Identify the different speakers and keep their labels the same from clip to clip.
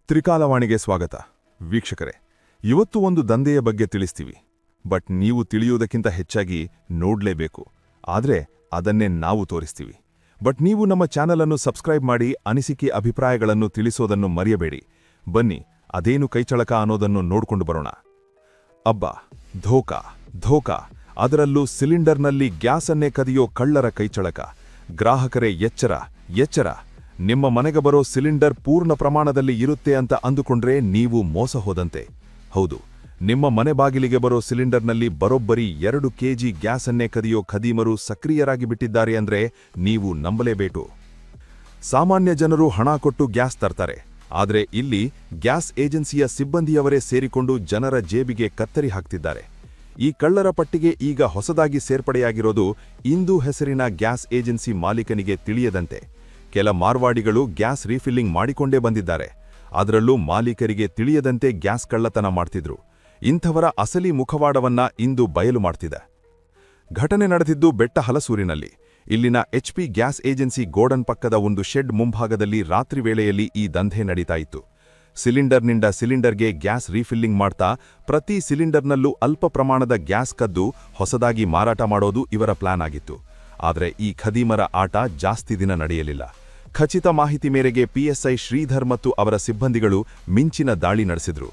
Speaker 1: ತ್ರಿಕಾಲವಾಣಿಗೆ ಸ್ವಾಗತ. ವೀಕ್ಷಕರೇ, ಇವತ್ತು ಒಂದು ದಂಧೆಯ ಬಗ್ಗೆ ತಿಳಿಸ್ತೀವಿ. ಬಟ್ ನೀವು ತಿಳಿಯುವುದಕ್ಕಿಂತ ಹೆಚ್ಚಾಗಿ ನೋಡ್ಲೇಬೇಕು. ಆದ್ರೆ ಅದನ್ನೇ ನಾವು ತೋರಿಸ್ತೀವಿ. ಬಟ್ ನೀವು ನಮ್ಮ ಚಾನಲ್ ಅನ್ನು ಸಬ್ಸ್ಕ್ರೈಬ್ ಮಾಡಿ ಅನಿಸಿಕೆ ಅಭಿಪ್ರಾಯಗಳನ್ನು ತಿಳಿಸೋದನ್ನು ಮರೆಯಬೇಡಿ. ಬನ್ನಿ, ಅದೇನು ಕೈಚಳಕ ಅನ್ನೋದನ್ನು ನೋಡ್ಕೊಂಡು ಬರೋಣ. ಅಬ್ಬಾ, ಧೋಕಾ, ಅದರಲ್ಲೂ ಸಿಲಿಂಡರ್ನಲ್ಲಿ ಗ್ಯಾಸನ್ನೇ ಕದಿಯೋ ಕಳ್ಳರ ಕೈಚಳಕ. ಗ್ರಾಹಕರೇ ಎಚ್ಚರ. ನಿಮ್ಮ ಮನೆಗೆ ಬರೋ ಸಿಲಿಂಡರ್ ಪೂರ್ಣ ಪ್ರಮಾಣದಲ್ಲಿ ಇರುತ್ತೆ ಅಂತ ಅಂದುಕೊಂಡ್ರೆ ನೀವು ಮೋಸ ಹೋದಂತೆ. ಹೌದು, ನಿಮ್ಮ ಮನೆ ಬಾಗಿಲಿಗೆ ಬರೋ ಸಿಲಿಂಡರ್ನಲ್ಲಿ ಬರೋಬ್ಬರಿ 2 ಕೆಜಿ ಗ್ಯಾಸನ್ನೇ ಕದಿಯೋ ಖದೀಮರು ಸಕ್ರಿಯರಾಗಿ ಬಿಟ್ಟಿದ್ದಾರೆ ಅಂದ್ರೆ ನೀವು ನಂಬಲೇಬೇಕು. ಸಾಮಾನ್ಯ ಜನರು ಹಣ ಕೊಟ್ಟು ಗ್ಯಾಸ್ ತರ್ತಾರೆ, ಆದರೆ ಇಲ್ಲಿ ಗ್ಯಾಸ್ ಏಜೆನ್ಸಿಯ ಸಿಬ್ಬಂದಿಯವರೇ ಸೇರಿಕೊಂಡು ಜನರ ಜೇಬಿಗೆ ಕತ್ತರಿ ಹಾಕ್ತಿದ್ದಾರೆ. ಈ ಕಳ್ಳರ ಪಟ್ಟಿಗೆ ಈಗ ಹೊಸದಾಗಿ ಸೇರ್ಪಡೆಯಾಗಿರೋದು ಇಂದು ಹೆಸರಿನ ಗ್ಯಾಸ್ ಏಜೆನ್ಸಿ ಮಾಲೀಕನಿಗೆ ತಿಳಿಯದಂತೆ ಕೆಲ ಮಾರ್ವಾಡಿಗಳು ಗ್ಯಾಸ್ ರೀಫಿಲ್ಲಿಂಗ್ ಮಾಡಿಕೊಂಡೇ ಬಂದಿದ್ದಾರೆ. ಅದರಲ್ಲೂ ಮಾಲೀಕರಿಗೆ ತಿಳಿಯದಂತೆ ಗ್ಯಾಸ್ ಕಳ್ಳತನ ಮಾಡ್ತಿದ್ರು. ಇಂಥವರ ಅಸಲಿ ಮುಖವಾಡವನ್ನ ಇಂದು ಬಯಲು ಮಾಡ್ತಿದೆ. ಘಟನೆ ನಡೆದಿದ್ದು ಬೆಟ್ಟಹಲಸೂರಿನಲ್ಲಿ. ಇಲ್ಲಿನ HP ಗ್ಯಾಸ್ ಏಜೆನ್ಸಿ ಗೋಡನ್ ಪಕ್ಕದ ಒಂದು ಶೆಡ್ ಮುಂಭಾಗದಲ್ಲಿ ರಾತ್ರಿ ವೇಳೆಯಲ್ಲಿ ಈ ದಂಧೆ ನಡೀತಾ ಇತ್ತು. ಸಿಲಿಂಡರ್ನಿಂದ ಸಿಲಿಂಡರ್ಗೆ ಗ್ಯಾಸ್ ರೀಫಿಲ್ಲಿಂಗ್ ಮಾಡ್ತಾ ಪ್ರತಿ ಸಿಲಿಂಡರ್ನಲ್ಲೂ ಅಲ್ಪ ಪ್ರಮಾಣದ ಗ್ಯಾಸ್ ಕದ್ದು ಹೊಸದಾಗಿ ಮಾರಾಟ ಮಾಡೋದು ಇವರ ಪ್ಲಾನ್ ಆಗಿತ್ತು. ಆದರೆ ಈ ಖದೀಮರ ಆಟ ಜಾಸ್ತಿ ದಿನ ನಡೆಯಲಿಲ್ಲ. ಖಚಿತ ಮಾಹಿತಿ ಮೇರೆಗೆ PSI ಶ್ರೀಧರ್ ಮತ್ತು ಅವರ ಸಿಬ್ಬಂದಿಗಳು ಮಿಂಚಿನ ದಾಳಿ ನಡೆಸಿದ್ರು.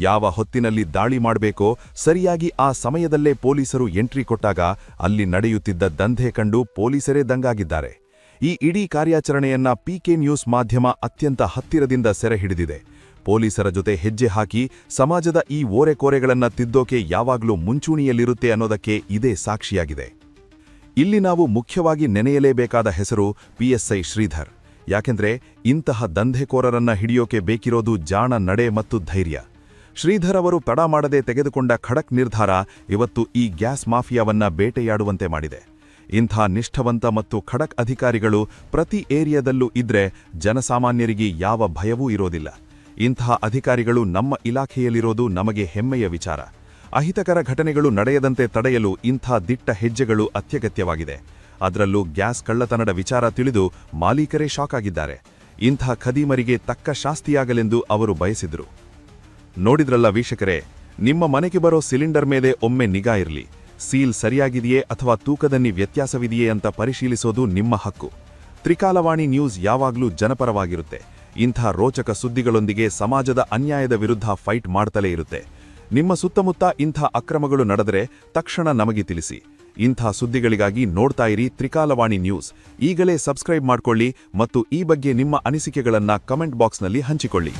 Speaker 1: ಯಾವ ಹೊತ್ತಿನಲ್ಲಿ ದಾಳಿ ಮಾಡಬೇಕೋ ಸರಿಯಾಗಿ ಆ ಸಮಯದಲ್ಲೇ ಪೊಲೀಸರು ಎಂಟ್ರಿ ಕೊಟ್ಟಾಗ ಅಲ್ಲಿ ನಡೆಯುತ್ತಿದ್ದ ದಂಧೆ ಕಂಡು ಪೊಲೀಸರೇ ದಂಗಾಗಿದ್ದಾರೆ. ಈ ಇಡೀ ಕಾರ್ಯಾಚರಣೆಯನ್ನ PK ನ್ಯೂಸ್ ಮಾಧ್ಯಮ ಅತ್ಯಂತ ಹತ್ತಿರದಿಂದ ಸೆರೆ ಹಿಡಿದಿದೆ. ಪೊಲೀಸರ ಜೊತೆ ಹೆಜ್ಜೆ ಹಾಕಿ ಸಮಾಜದ ಈ ಓರೆಕೋರೆಗಳನ್ನ ತಿದ್ದೋಕೆ ಯಾವಾಗಲೂ ಮುಂಚೂಣಿಯಲ್ಲಿರುತ್ತೆ ಅನ್ನೋದಕ್ಕೆ ಇದೇ ಸಾಕ್ಷಿಯಾಗಿದೆ. ಇಲ್ಲಿ ನಾವು ಮುಖ್ಯವಾಗಿ ನೆನೆಯಲೇಬೇಕಾದ ಹೆಸರು PSI ಶ್ರೀಧರ್. ಯಾಕೆಂದ್ರೆ ಇಂತಹ ದಂಧೆಕೋರರನ್ನ ಹಿಡಿಯೋಕೆ ಬೇಕಿರೋದು ಜಾಣ ನಡೆ ಮತ್ತು ಧೈರ್ಯ. ಶ್ರೀಧರ್ ಅವರು ತಡ ಮಾಡದೆ ತೆಗೆದುಕೊಂಡ ಖಡಕ್ ನಿರ್ಧಾರ ಇವತ್ತು ಈ ಗ್ಯಾಸ್ ಮಾಫಿಯಾವನ್ನ ಬೇಟೆಯಾಡುವಂತೆ ಮಾಡಿದೆ. ಇಂಥ ನಿಷ್ಠವಂತ ಮತ್ತು ಖಡಕ್ ಅಧಿಕಾರಿಗಳು ಪ್ರತಿ ಏರಿಯಾದಲ್ಲೂ ಇದ್ರೆ ಜನಸಾಮಾನ್ಯರಿಗೆ ಯಾವ ಭಯವೂ ಇರೋದಿಲ್ಲ. ಇಂತಹ ಅಧಿಕಾರಿಗಳು ನಮ್ಮ ಇಲಾಖೆಯಲ್ಲಿರೋದು ನಮಗೆ ಹೆಮ್ಮೆಯ ವಿಚಾರ. ಅಹಿತಕರ ಘಟನೆಗಳು ನಡೆಯದಂತೆ ತಡೆಯಲು ಇಂಥ ದಿಟ್ಟ ಹೆಜ್ಜೆಗಳು ಅತ್ಯಗತ್ಯವಾಗಿದೆ. ಅದರಲ್ಲೂ ಗ್ಯಾಸ್ ಕಳ್ಳತನದ ವಿಚಾರ ತಿಳಿದು ಮಾಲೀಕರೇ ಶಾಕ್ ಆಗಿದ್ದಾರೆ. ಇಂಥ ಖದೀಮರಿಗೆ ತಕ್ಕ ಶಾಸ್ತಿಯಾಗಲೆಂದು ಅವರು ಬಯಸಿದ್ರು. ನೋಡಿದ್ರಲ್ಲ ವೀಕ್ಷಕರೇ, ನಿಮ್ಮ ಮನೆಗೆ ಬರೋ ಸಿಲಿಂಡರ್ ಮೇಲೆ ಒಮ್ಮೆ ನಿಗಾ ಇರಲಿ. ಸೀಲ್ ಸರಿಯಾಗಿದೆಯೇ ಅಥವಾ ತೂಕದಲ್ಲಿ ವ್ಯತ್ಯಾಸವಿದೆಯೇ ಅಂತ ಪರಿಶೀಲಿಸೋದು ನಿಮ್ಮ ಹಕ್ಕು. ತ್ರಿಕಾಲವಾಣಿ ನ್ಯೂಸ್ ಯಾವಾಗಲೂ ಜನಪರವಾಗಿರುತ್ತೆ. ಇಂಥ ರೋಚಕ ಸುದ್ದಿಗಳೊಂದಿಗೆ ಸಮಾಜದ ಅನ್ಯಾಯದ ವಿರುದ್ಧ ಫೈಟ್ ಮಾಡ್ತಲೇ ಇರುತ್ತೆ. ನಿಮ್ಮ ಸುತ್ತಮುತ್ತ ಇಂಥ ಅಕ್ರಮಗಳು ನಡೆದರೆ ತಕ್ಷಣ ನಮಗೆ ತಿಳಿಸಿ. ಇಂಥ ಸುದ್ದಿಗಳಿಗಾಗಿ ನೋಡ್ತಾ ಇರಿ ತ್ರಿಕಾಲವಾಣಿ ನ್ಯೂಸ್. ಈಗಲೇ ಸಬ್ಸ್ಕ್ರೈಬ್ ಮಾಡ್ಕೊಳ್ಳಿ ಮತ್ತು ಈ ಬಗ್ಗೆ ನಿಮ್ಮ ಅನಿಸಿಕೆಗಳನ್ನ ಕಮೆಂಟ್ ಬಾಕ್ಸ್ನಲ್ಲಿ ಹಂಚಿಕೊಳ್ಳಿ.